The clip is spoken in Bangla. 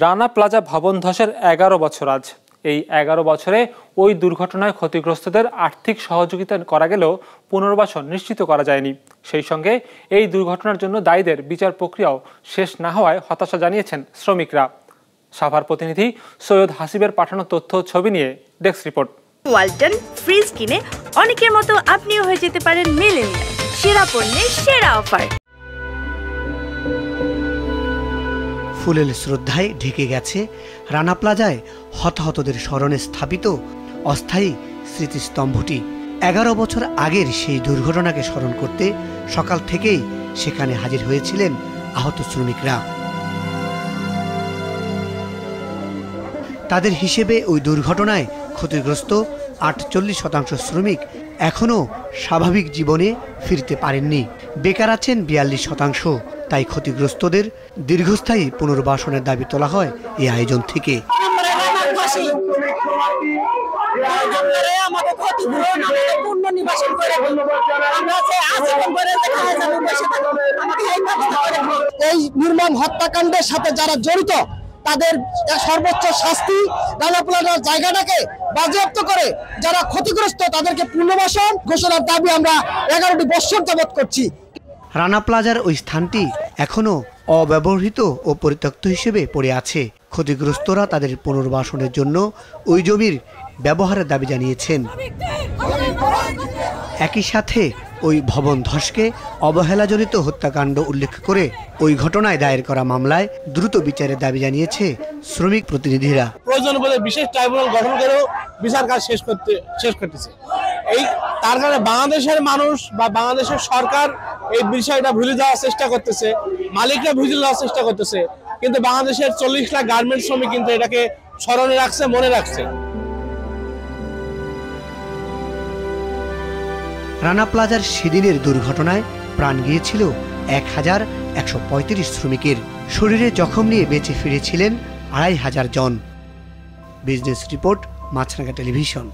রানা প্লাজা ভবন ধসের ১১ বছর আজ। এই ১১ বছরে ওই দুর্ঘটনায় ক্ষতিগ্রস্তদের আর্থিক সহযোগিতা করা গেলেও পুনর্বাসন নিশ্চিত করা যায়নি। সেই সঙ্গে এই দুর্ঘটনার জন্য দায়ীদের বিচার প্রক্রিয়াও শেষ না হওয়ায় হতাশা জানিয়েছেন শ্রমিকরা। সাভার প্রতিনিধি সৈয়দ হাসিবের পাঠানো তথ্য ছবি নিয়ে ডেস্ক রিপোর্ট। ওয়ালটন ফ্রিজ কিনে অনেকের মতো আপনিও হয়ে যেতে পারেন মিলেনিয়াল। সেরা পণ্যের সেরা অফার। ফুলেল শ্রদ্ধায় ঢেকে গেছে রানা প্লাজায় হতাহতদের স্মরণে স্থাপিত অস্থায়ী স্মৃতিস্তম্ভটি। ১১ বছর আগের সেই দুর্ঘটনাকে স্মরণ করতে সকাল থেকেই সেখানে হাজির হয়েছিলেন আহত শ্রমিকরা। তাদের হিসেবে ওই দুর্ঘটনায় ক্ষতিগ্রস্ত ৪৮% শ্রমিক এখনও স্বাভাবিক জীবনে ফিরতে পারেননি। বেকার আছেন ৪২%। তাই ক্ষতিগ্রস্তদের দীর্ঘস্থায়ী পুনর্বাসনের দাবি তোলা হয় এই আয়োজন থেকে। এই নির্মম হত্যাকাণ্ডের সাথে যারা জড়িত তাদের সর্বোচ্চ শাস্তি, রানা প্লাজার জায়গাটাকে বাজেয়াপ্ত করে যারা ক্ষতিগ্রস্ত তাদেরকে পুনর্বাসন ঘোষণার দাবি আমরা ১১টি বছর যাবত করছি। রানা প্লাজার ওই স্থানটি এখনো অব্যবহৃত ও পরিত্যক্ত হিসেবে পড়ে আছে। ক্ষতিগ্রস্তরা তাদের পুনর্বাসনের জন্য ওই জমির ব্যবহারের দাবি জানিয়েছেন। একই সাথে ওই ভবন ধসকে অবহেলাজনিত হত্যাকাণ্ড উল্লেখ করে ওই ঘটনায় দায়ের করা মামলায় দ্রুত বিচারের দাবি জানিয়েছে শ্রমিক প্রতিনিধিরা। প্রয়োজন বলে বিশেষ ট্রাইব্যুনাল গঠন করেও বিচার কাজ শেষ করতেছে। এই তার কারণে বাংলাদেশের মানুষ বা বাংলাদেশের সরকার এই বিষয়টা ভুলে যাওয়ার চেষ্টা করতেছে, মালিকরা ভুলে যাওয়ার চেষ্টা করতেছে, কিন্তু বাংলাদেশের ৪০ লাখ গার্মেন্টস শ্রমিক কিন্তু এটাকে স্মরণে রাখছে, মনে রাখছে। রানা প্লাজার সেদিনের দুর্ঘটনায় প্রাণ গিয়েছিল ১,১৩৫ শ্রমিকের। শরীরে জখম নিয়ে বেঁচে ফিরেছিলেন ২,৫০০ জন। বিজনেস রিপোর্ট, মাছরাঙা টেলিভিশন।